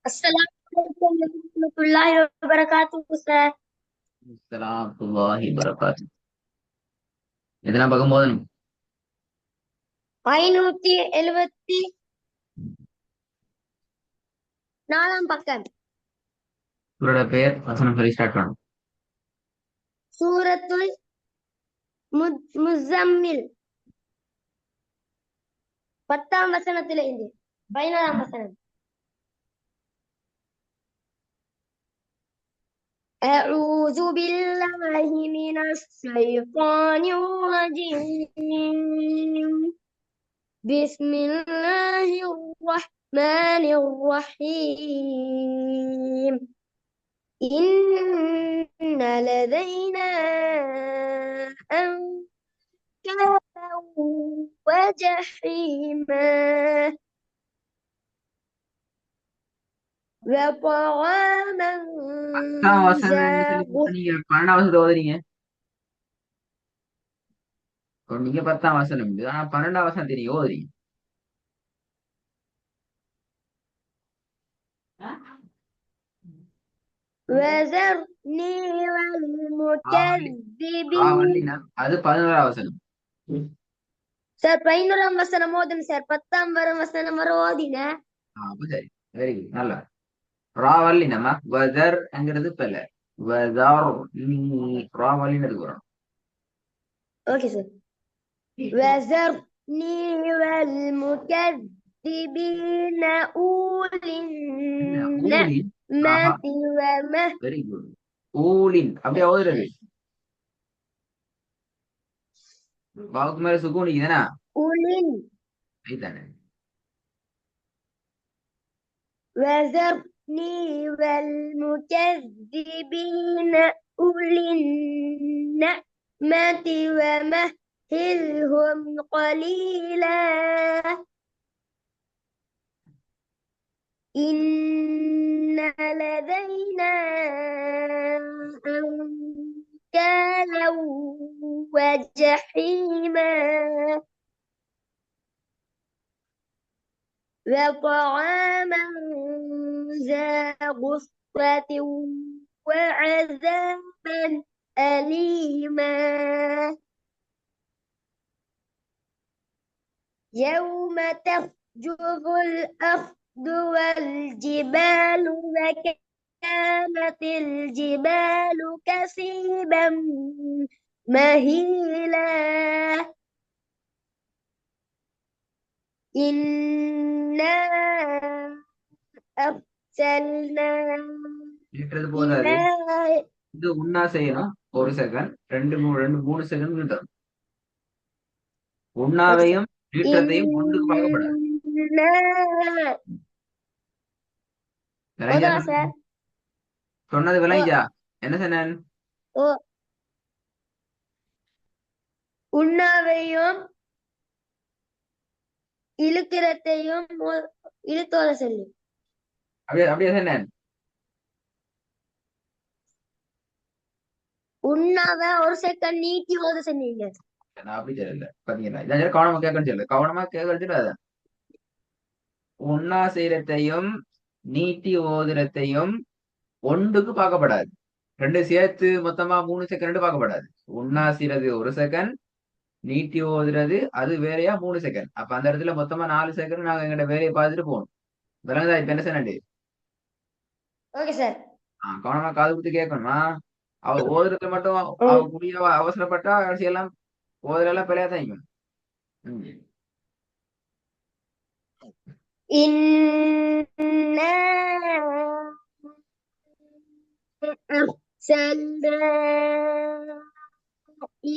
Assalamualaikum warahmatullahi wabarakatuh, Ustaz. warahmatullahi wabarakatuh. எதனா பார்க்கும்போது 574 பக்கம். இவரோட பெயர் வசனம் சொல்லி ஸ்டார்ட் பண்ணும். சூரத்துல் முஸம்மில் 10ஆம் வசனத்திலிருந்து 11ஆம் வசனம். أعوذ بالله من الشيطان الرجيم. بسم الله الرحمن الرحيم. إن لدينا أنكالا وجحيما وطعاما பத்தாம் வசனம் ذا என்று சொல்லி غصة. நீங்க 12ஆம் வசனத்தை ஓதுறீங்க. நீங்க 10ஆம் வசனம் இது. ஆனா 12ஆம் வசனத்தை நீங்க ஓதுறீங்க. وذرني ராவல்லி والمكذبين. ராவல்லினா அது 11ஆம் வசனம். சார் 11ஆம் வசனம் ஓதுங்க சார். 10ஆம் வசனம் வர ஓதின. அப்ப சரி, வெரி குட், நல்லா. ராவல்லி நம்ம வெதர்ங்கிறது பெல வெதர் நீ ராவல்லின்னு இருக்கு வரும். Okay sir. وذرني والمكذبين أولي ஊலின். ஆஹா, النعمة ومهل. Very good. ஊலின் அப்படியே ஓதுறது. வாவுக்கு மேல சுக்கூன் தானே. أولي. அதுதானே. وذرني والمكذبين أولي النعمة ومهلهم قليلا إن لدينا أنكالا وجحيما وطعاما ذا غصة وعذابا أليما يوم ترجف الأرض والجبال وكانت الجبال كثيبا مهيلا إنا أرسلنا கேட்டது போதாது. إلى இது உன்னா செய்யணும். ஒரு செகண்ட், ரெண்டு மூணு 3 செகண்ட் நின்றும். உண்ணாவையும் நீட்டத்தையும் ஒன்றுக்கு பார்க்கப்படாது. إنا விளைஞ்சா ஓதவா சொன்னது? சார்? சொன்னது ஓ விளைஞ்சா? என்ன சொன்னேன்? ஓ உண்ணாவையும் இழுக்கிறதையும் இழுத்தோட சொல்லு. அப்படியே அப்படியே சொன்னேன். உண்ணாவ ஒரு செகண்ட் நீட்டி ஓத சொன்னீங்க. நான் அப்படி சொல்லல. பாத்தீங்களா, இதான் சரி, கவனமா கேட்கணும்னு சொல்லு. கவனமா கேட்கறது அதான். உண்ணா செய்யறதையும் நீட்டி ஓதுறதையும் ஒன்றுக்கு பார்க்கப்படாது. ரெண்டு சேர்த்து மொத்தமா 3 செகண்ட் பார்க்கப்படாது. உண்ணா செய்யறது ஒரு செகண்ட், நீட்டி ஓதுறது அது வேறையா 3 செகண்ட். அப்ப அந்த இடத்துல மொத்தமா 4 செகண்ட் நாங்க எங்கட வேலையை பார்த்துட்டு போகணும். விளங்குதா இப்ப என்ன சொன்னே? Okay sir. கவனமா காது கொடுத்து கேட்கணுமா? அவ ஓதுறதுல மட்டும் அவ ம். முடிய அவசரப்பட்டா கடைசி எல்லாம் ஓதுறெல்லாம் பிழையாதான் இருக்கும். إنا أرسلنا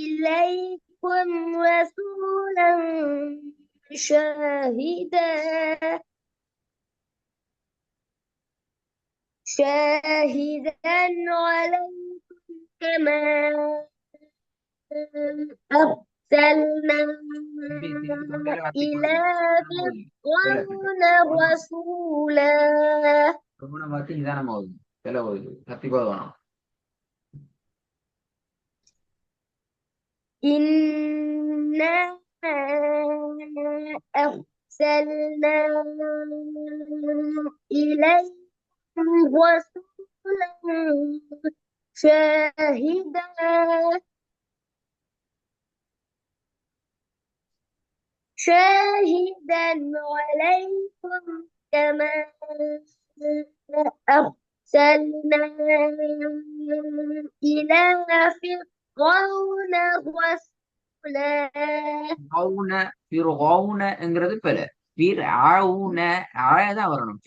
إليكم رسولا شاهدا عليكم كما أرسلنا إلى فرعون رسولا பார்த்து நிதானமா ஓதுது. பிழை ஓதுது. கத்தி போத வேணாம். إنا أرسلنا إليكم رسولا شاهدا شاهدا عليكم كما أرسلنا إلى فرعون رسولا. ஃபிர்அவுனங்கிறது பெல. ஃபிர்அவுன தான் வரணும்.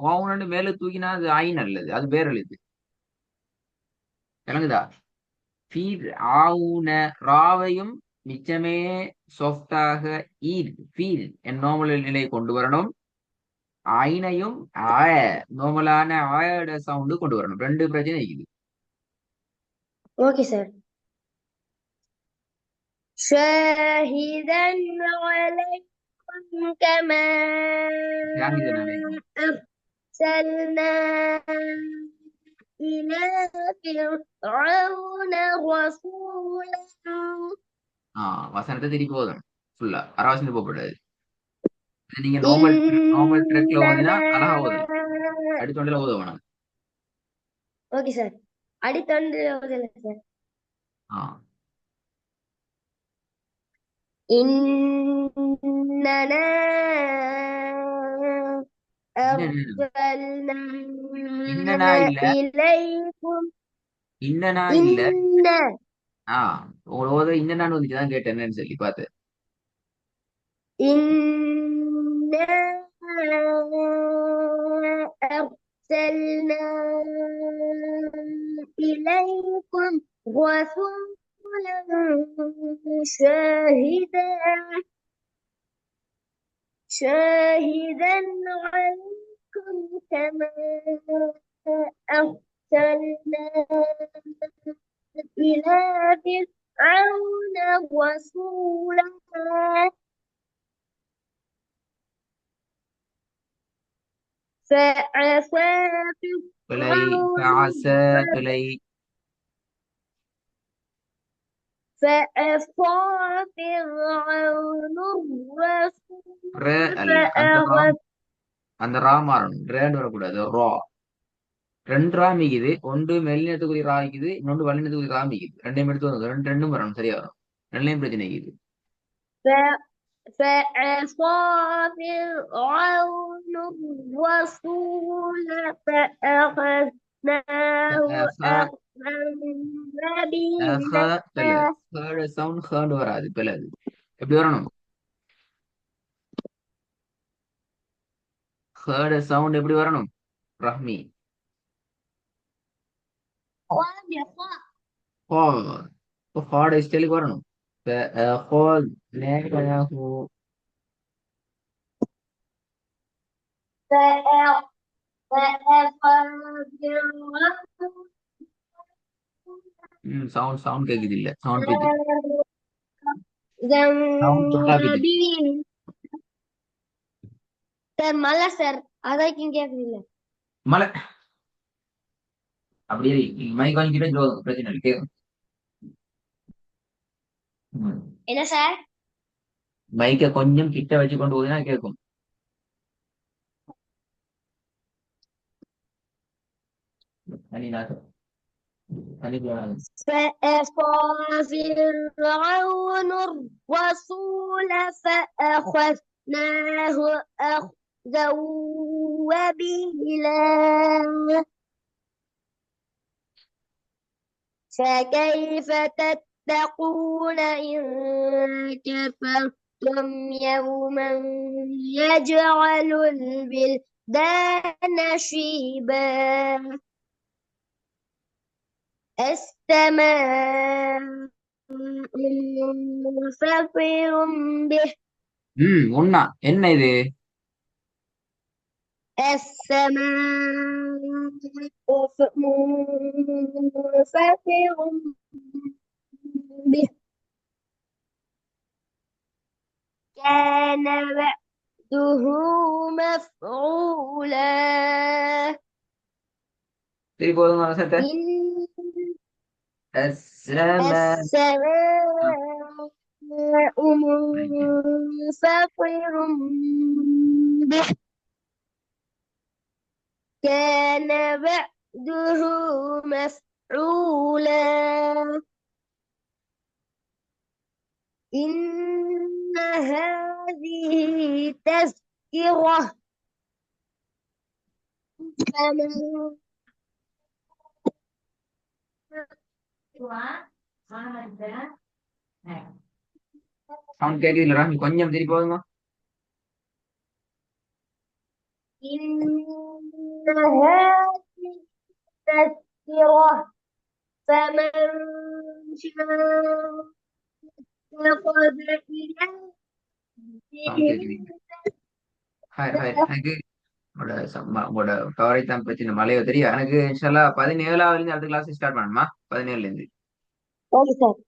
கவுனன்னு மேல தூக்கினா அது ஐன் அல்லது, அது பேர் எழுத்து. விளங்குதா? ஃபிர்அவுன ராவையும் மிச்சமே சாஃப்டாக ஃபீல் என் நார்மல் நிலையை கொண்டு வரணும். ஐனையும் நார்மலான ஆயோட சவுண்டு கொண்டு வரணும். ரெண்டு பிரச்சனை இருக்குது. Okay sir. شاهدا عليكم كما ஷாஹிதன் அலைக்கும். أرسلنا إلى فرعون رسولا. வசனத்தை திருப்பி போதும் ஃபுல்லா அரவாசனை போகக்கூடாது. நீங்க நார்மல் ட்ரெக்ல ஓதினா அழகா ஓதலாம். அடித்தொண்டில ஓத வேணாம். Okay sir. அடித்தொண்டு ஓதல சார். إننا أرسلنا இன்னனா இல்ல, إليكم இன்னனா இல்ல. உங்களோட ஓத இன்னனான்னு வந்துச்சுதான் கேட்டேன் என்னன்னு சொல்லி பார்த்து. إنا أرسلنا إليكم رسولا شاهدا عليكم كما أرسلنا إلى فرعون رسولا. فعصى பிழை فرعون பிழை فعصى فرعون الرسول அல்ல. அந்த ரா மாறணும். ரேன்னு வரக்கூடாது. ரா ரெண்டு ரா மிக்குது. ஒன்று மெல்லினத்துக்குரிய ரா இருக்குது, இன்னொன்று வல்லினத்துக்குரிய ரா மிக்குது. ரெண்டையும் எடுத்து வந்து ரெண்டும் வரணும். சரியா வரும். ரெண்டையும் பிரச்சனை இருக்குது. فعصى فرعون الرسول فأخذناه أخذا وبيلا. சவுண்ட் வராது. பிள்ளை எப்படி வரணும்? சவுண்ட் எப்படி வரணும் ரஹ்மி? ஹார்ட் ஸ்டைலுக்கு வரணும். சவுண்ட் கேக்குது இல்ல. சவுண்ட் பிச்சு சவுண்ட் தொண்டா பிச்சு. சார் மழை சார், அதான் கேக்குது. மலை அப்படியே மைக் வாங்கிக்கிட்டே பிரச்சனை இல்லை, கேட்கும். என்ன சார்? மைக்க கொஞ்சம் கிட்ட வச்சு கொண்டு போதுன்னா கேட்கும். فرعون الرسول فأخذناه أخذا وبيلا. فكيف تتقون إن كفرتم يوما يجعل البلدان شيبا. السماء منفطر به. உண்ணா என்ன இது? السماء منفطر به كان وعده مفعولا. சரி போதும் அவசரத்தை. السماء منفطر به كان وعده مفعولا إن هذه تذكرة فمن சவுண்ட் கேக்குது இல்லடா நீ கொஞ்சம் திருப்பி போதுங்க. إن هذه تذكرة فمن شاء اتخذ إلى சவுண்ட் ربه கேக்குது. ஹாய் ஹாய் எனக்கு உங்களோட உங்களோட கவரேஜ் தான் பிரச்சனை. மழையோ தெரியும் எனக்கு. இன்ஷால்லா 17வது இருந்து அடுத்த கிளாஸ் ஸ்டார்ட் பண்ணுமா? 17ல இருந்து ஓகே சார்